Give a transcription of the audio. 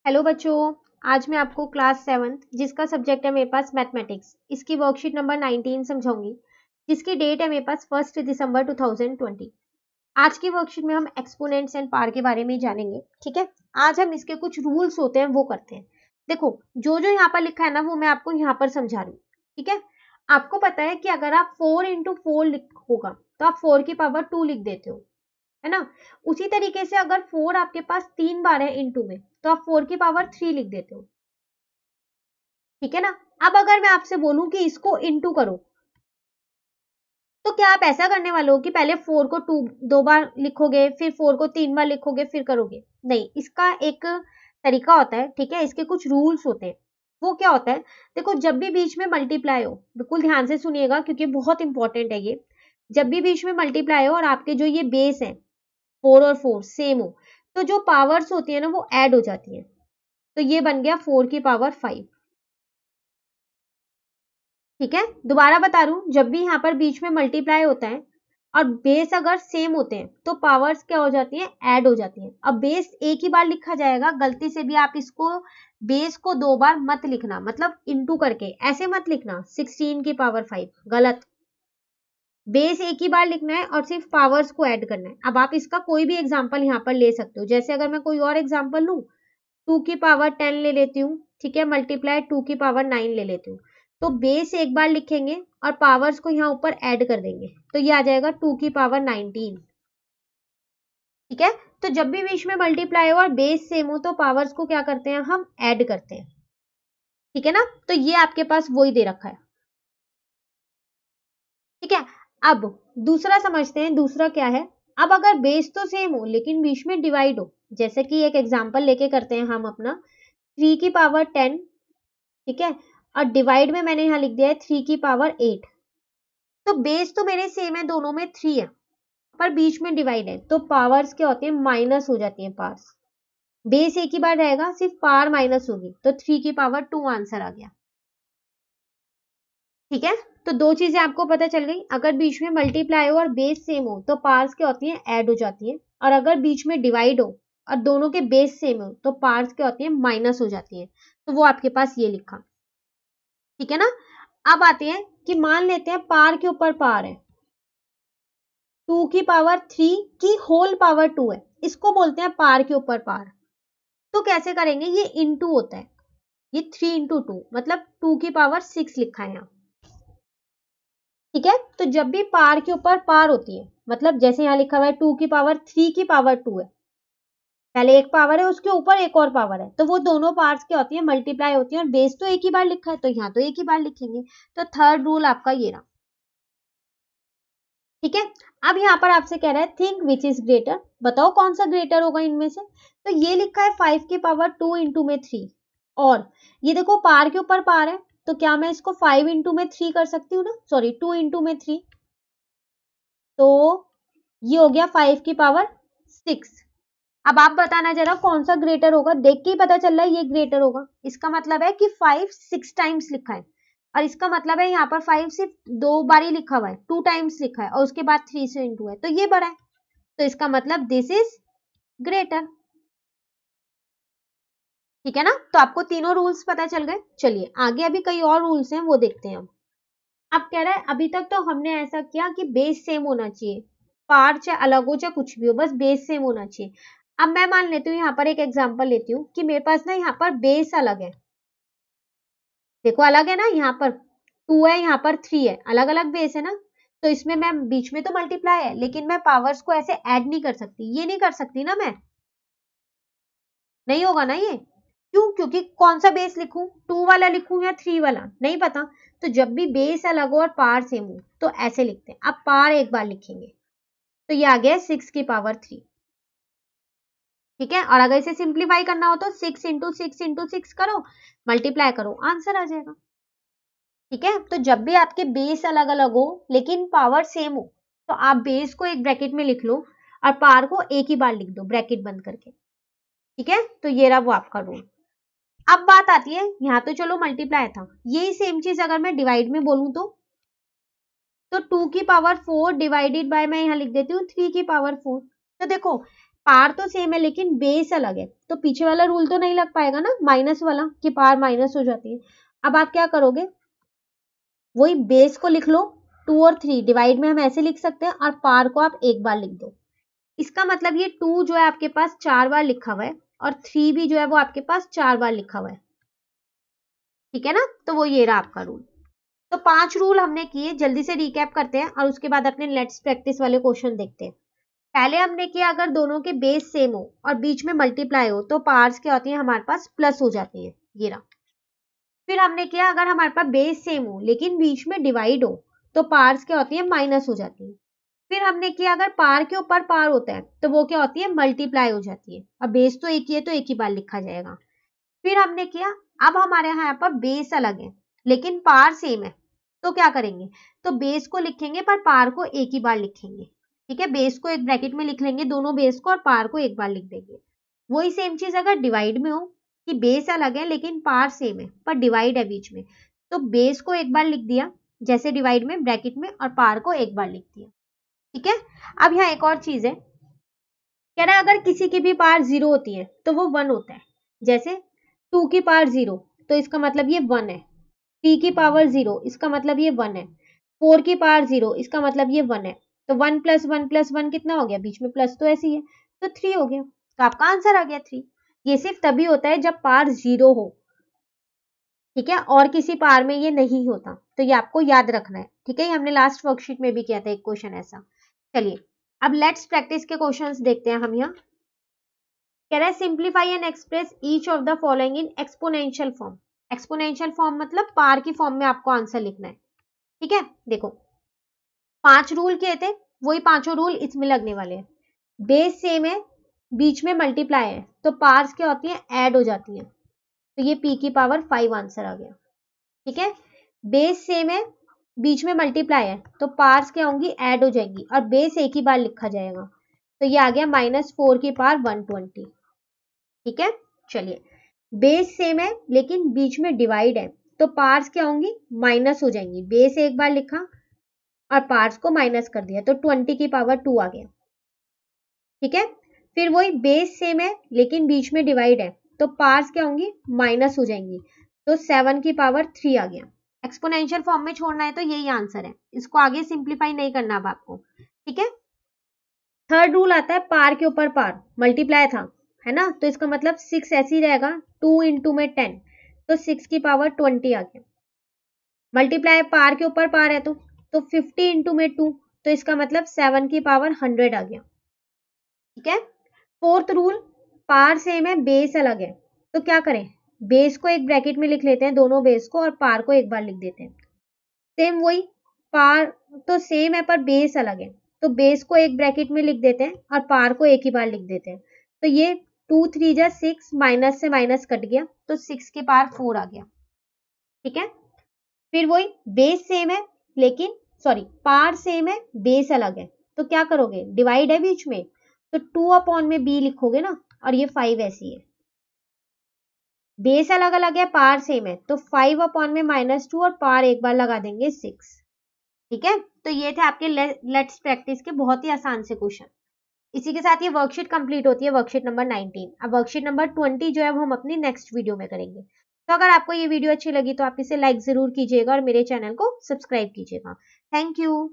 Hello बच्चों, आज मैं आपको क्लास 7 जिसका सब्जेक्ट है मेरे पास मैथमेटिक्स, इसकी वर्कशीट नंबर 19 समझाऊंगी, जिसकी डेट है मेरे पास 1 दिसंबर 2020। आज की वर्कशीट में हम एक्सपोनेंट्स एंड पावर के बारे में जानेंगे। ठीक है, आज हम इसके कुछ रूल्स होते हैं वो करते हैं। देखो, जो जो यहाँ पर लिखा है ना वो मैं आपको यहाँ पर समझा रही हूँ। ठीक है, आपको पता है कि अगर आप 4 इंटू 4 होगा तो आप 4 की पावर 2 लिख देते हो, है ना। उसी तरीके से अगर 4 आपके पास 3 बार है इंटू में तो आप 4 की पावर 3 लिख देते हो। ठीक है ना। अब अगर मैं आपसे बोलूं कि इसको इंटू करो तो क्या आप ऐसा करने वाले हो कि पहले 4 को 2 बार लिखोगे, फिर 4 को 3 बार लिखोगे, फिर करोगे? नहीं, इसका एक तरीका होता है। ठीक है, इसके कुछ रूल्स होते हैं। वो क्या होता है, देखो, जब भी बीच में मल्टीप्लाई हो, बिल्कुल ध्यान से सुनिएगा क्योंकि बहुत इंपॉर्टेंट है ये। जब भी बीच में मल्टीप्लाई हो और आपके जो ये बेस है 4 और 4 सेम हो, तो जो पावर्स होती है ना वो ऐड हो जाती है। तो ये बन गया 4 की पावर 5। ठीक है, दोबारा बता रहा हूं, जब भी यहाँ पर बीच में मल्टीप्लाई होता है और बेस अगर सेम होते हैं तो पावर्स क्या हो जाती हैं, ऐड हो जाती हैं। अब बेस एक ही बार लिखा जाएगा, गलती से भी आप इसको बेस को 2 बार मत लिखना, मतलब इंटू करके ऐसे मत लिखना 16 की पावर 5, गलत। बेस एक ही बार लिखना है और सिर्फ पावर्स को ऐड करना है। अब आप इसका कोई भी एग्जाम्पल यहाँ पर ले सकते हो, जैसे अगर मैं कोई और एग्जाम्पल लूं, 2 की पावर 10 ले लेती हूँ। ठीक है, मल्टीप्लाई 2 की पावर 9 ले लेती हूँ। तो बेस एक बार लिखेंगे और पावर्स को यहाँ ऊपर ऐड कर देंगे, तो ये आ जाएगा 2 की पावर 19। ठीक है, तो जब भी बीच में मल्टीप्लाई हो और बेस सेम हो तो पावर्स को क्या करते हैं, हम ऐड करते हैं। ठीक है ना, तो ये आपके पास वही दे रखा है। ठीक है, अब दूसरा समझते हैं, दूसरा क्या है। अब अगर बेस तो सेम हो लेकिन बीच में डिवाइड हो, जैसे कि एक एग्जांपल लेके करते हैं हम अपना 3 की पावर 10। ठीक है, और डिवाइड में मैंने यहाँ लिख दिया है 3 की पावर 8। तो बेस तो मेरे सेम है, दोनों में 3 है, पर बीच में डिवाइड है तो पावर्स क्या होती है, माइनस हो जाती है। पावर्स बेस एक ही बार रहेगा, सिर्फ पावर माइनस होगी, तो 3 की पावर 2 आंसर आ गया। ठीक है, तो दो चीजें आपको पता चल गई, अगर बीच में मल्टीप्लाई हो और बेस सेम हो तो पार्ट्स क्या होती हैं, ऐड हो जाती हैं। और अगर बीच में डिवाइड हो और दोनों के बेस सेम हो तो पार्ट्स क्या होती हैं, माइनस हो जाती हैं। तो वो आपके पास ये लिखा। ठीक है ना। अब आते हैं कि मान लेते हैं पार के ऊपर पार है, 2 की पावर 3 की होल पावर 2 है, इसको बोलते हैं पार के ऊपर पार। तो कैसे करेंगे, ये इंटू होता है, ये 3 इंटू 2 मतलब 2 की पावर 6 लिखा है यहाँ। ठीक है, तो जब भी पार के ऊपर पार होती है, मतलब जैसे यहाँ लिखा हुआ है 2 की पावर 3 की पावर 2 है, पहले एक पावर है उसके ऊपर एक और पावर है, तो वो दोनों पार्ट्स क्या होती है, मल्टीप्लाई होती है। और बेस तो एक ही बार लिखा है तो यहाँ तो एक ही बार लिखेंगे। तो थर्ड रूल आपका ये रहा। ठीक है, अब यहाँ पर आपसे कह रहा है थिंक विच इज ग्रेटर, बताओ कौन सा ग्रेटर होगा इनमें से। तो ये लिखा है 5 की पावर 2 इंटू में 3, और ये देखो पार के ऊपर पार है, तो क्या मैं इसको 5 इंटू में 3 कर सकती हूँ ना, सॉरी 2 इंटू में 3, तो ये हो गया 5 की पावर 6। अब आप बताना जरा कौन सा ग्रेटर होगा, देख के ही पता चल रहा है ये ग्रेटर होगा। इसका मतलब है कि 5 6 टाइम्स लिखा है, और इसका मतलब है यहाँ पर 5 सिर्फ 2 बार ही लिखा हुआ है, 2 टाइम्स लिखा है और उसके बाद 3 से इंटू है, तो ये बड़ा है। तो इसका मतलब दिस इज ग्रेटर। ठीक है ना, तो आपको तीनों रूल्स पता चल गए। चलिए आगे अभी कई और रूल्स हैं वो देखते हैं हम। अब कह रहा है अभी तक तो हमने ऐसा किया कि बेस सेम होना चाहिए, पार चाहे अलग हो चाहे कुछ भी हो, बस बेस सेम होना चाहिए। अब मैं मान लेती हूँ यहाँ पर एक एग्जांपल लेती हूँ कि मेरे पास ना यहाँ पर बेस अलग है, देखो अलग है ना, यहाँ पर 2 है यहाँ पर 3 है, अलग अलग बेस है ना। तो इसमें मैं बीच में तो मल्टीप्लाई है लेकिन मैं पावर्स को ऐसे ऐड नहीं कर सकती, ये नहीं कर सकती ना मैं, नहीं होगा ना ये। क्यों, क्योंकि कौन सा बेस लिखूं, 2 वाला लिखूं या 3 वाला, नहीं पता। तो जब भी बेस अलग हो और पार सेम हो तो ऐसे लिखते हैं। अब पार एक बार लिखेंगे तो ये आ गया 6 की पावर 3। ठीक है, और अगर इसे सिंप्लीफाई करना हो तो 6 इंटू 6 इंटू 6 करो, मल्टीप्लाई करो, आंसर आ जाएगा। ठीक है, तो जब भी आपके बेस अलग अलग हो लेकिन पावर सेम हो तो आप बेस को एक ब्रैकेट में लिख लो और पार को एक ही बार लिख दो ब्रैकेट बंद करके। ठीक है, तो ये रहा वो आपका रूल। अब बात आती है, यहाँ तो चलो मल्टीप्लाई था, यही सेम चीज अगर मैं डिवाइड में बोलूं तो 2 की पावर 4 डिवाइडेड बाय, मैं यहाँ लिख देती हूँ 3 की पावर 4। तो देखो पार तो सेम है लेकिन बेस अलग है, तो पीछे वाला रूल तो नहीं लग पाएगा ना, माइनस वाला कि पार माइनस हो जाती है। अब आप क्या करोगे, वही बेस को लिख लो, 2 और 3 डिवाइड में हम ऐसे लिख सकते हैं, और पार को आप एक बार लिख दो। इसका मतलब ये 2 जो है आपके पास 4 बार लिखा हुआ है, और 3 भी जो है वो आपके पास 4 बार लिखा हुआ है, ठीक है ना। तो वो ये रहा आपका रूल। तो 5 रूल हमने किए, जल्दी से रिकैप करते हैं और उसके बाद अपने लेट्स प्रैक्टिस वाले क्वेश्चन देखते हैं। पहले हमने किया अगर दोनों के बेस सेम हो और बीच में मल्टीप्लाई हो तो पार्स क्या होती है हमारे पास, प्लस हो जाती है, ये रहा। फिर हमने किया अगर हमारे पास बेस सेम हो लेकिन बीच में डिवाइड हो तो पार्स क्या होती है, माइनस हो जाती है। फिर हमने किया अगर पार के ऊपर पार होता है तो वो क्या होती है, मल्टीप्लाई हो जाती है। अब बेस तो एक ही है तो एक ही बार लिखा जाएगा। फिर हमने किया अब हमारे यहाँ पर बेस अलग है लेकिन पार सेम है, तो क्या करेंगे, तो बेस को लिखेंगे पर पार को एक ही बार लिखेंगे, ठीक है। बेस को एक ब्रैकेट में लिख लेंगे दोनों बेस को, और पार को एक बार लिख देंगे। वही सेम चीज अगर डिवाइड में हो कि बेस अलग है लेकिन पार सेम है पर डिवाइड है बीच में, तो बेस को एक बार लिख दिया जैसे डिवाइड में ब्रैकेट में, और पार को एक बार लिख दिया, ठीक है। अब यहाँ एक और चीज है, कह रहा है अगर किसी की भी पार 0 होती है तो वो 1 होता है। जैसे 2 की पावर 0 तो इसका मतलब ये 1 है, 3 की पावर 0 इसका मतलब ये 1 है, 4 की पावर 0 इसका मतलब ये 1 है। तो 1 + 1 + 1 कितना हो गया, बीच में प्लस तो ऐसे ही है, तो 3 हो गया। तो आपका आंसर आ गया 3। ये सिर्फ तभी होता है जब पार 0 हो, ठीक है, और किसी पार में ये नहीं होता, तो ये आपको याद रखना है, ठीक है। ये हमने लास्ट वर्कशीट में भी किया था एक क्वेश्चन ऐसा। चलिए अब लेट्स प्रैक्टिस के क्वेश्चंस देखते हैं हम यहाँ। कह रहा है simplify and express each of the following in exponential form. Exponential form मतलब पार की फॉर्म में आपको आंसर लिखना है, ठीक है। देखो 5 रूल किए थे, वही पांचों रूल इसमें लगने वाले हैं। बेस सेम है, बीच में मल्टीप्लाई है, तो पार्स क्या होती है, ऐड हो जाती है, तो ये p की पावर 5 आंसर आ गया, ठीक है। बेस सेम है, बीच में मल्टीप्लाई है, तो पार्स क्या होंगी, ऐड हो जाएंगी, और बेस एक ही बार लिखा जाएगा, तो ये आ गया -4 की पावर 120, ठीक है। चलिए बेस सेम है लेकिन बीच में डिवाइड है, तो पार्स क्या होंगी, माइनस हो जाएंगी। बेस एक बार लिखा और पार्स को माइनस कर दिया, तो 20 की पावर 2 आ गया, ठीक है। फिर वही बेस सेम है लेकिन बीच में डिवाइड है, तो पार्स क्या होंगी, माइनस हो जाएंगी, तो 7 की पावर 3 आ गया। एक्सपोनेंशियल फॉर्म में छोड़ना है तो यही आंसर है, इसको आगे सिंप्लीफाई नहीं करना अब आपको, ठीक है। थर्ड रूल आता है पार के ऊपर पार, मल्टीप्लाई था है ना, तो इसका मतलब 6 ऐसे ही रहेगा, 2 × में 10, तो 6 की पावर 20 आ गया। मल्टीप्लाई पार के ऊपर पार है तो 50 × में 2, तो इसका मतलब 7 की पावर 100 आ गया, ठीक है। फोर्थ रूल, पार सेम है बेस अलग है, तो क्या करें, बेस को एक ब्रैकेट में लिख लेते हैं दोनों बेस को, और पार को एक बार लिख देते हैं। सेम वही, पार तो सेम है पर बेस अलग है, तो बेस को एक ब्रैकेट में लिख देते हैं और पार को एक ही बार लिख देते हैं, तो ये 2 3 जा 6, माइनस से माइनस कट गया, तो 6 की पावर 4 आ गया, ठीक है। फिर वही बेस सेम है लेकिन पार सेम है बेस अलग है, तो क्या करोगे, डिवाइड है बीच में, तो 2 में b लिखोगे ना, और ये 5 ऐसी है। बेस अलग अलग है पार सेम है, तो 5 में -2 और पार एक बार लगा देंगे 6, ठीक है। तो ये थे आपके लेट्स प्रैक्टिस के बहुत ही आसान से क्वेश्चन। इसी के साथ ये वर्कशीट कंप्लीट होती है, वर्कशीट नंबर 19। अब वर्कशीट नंबर 20 जो है वो हम अपनी नेक्स्ट वीडियो में करेंगे। तो अगर आपको ये वीडियो अच्छी लगी तो आप इसे लाइक जरूर कीजिएगा और मेरे चैनल को सब्सक्राइब कीजिएगा। Thank you.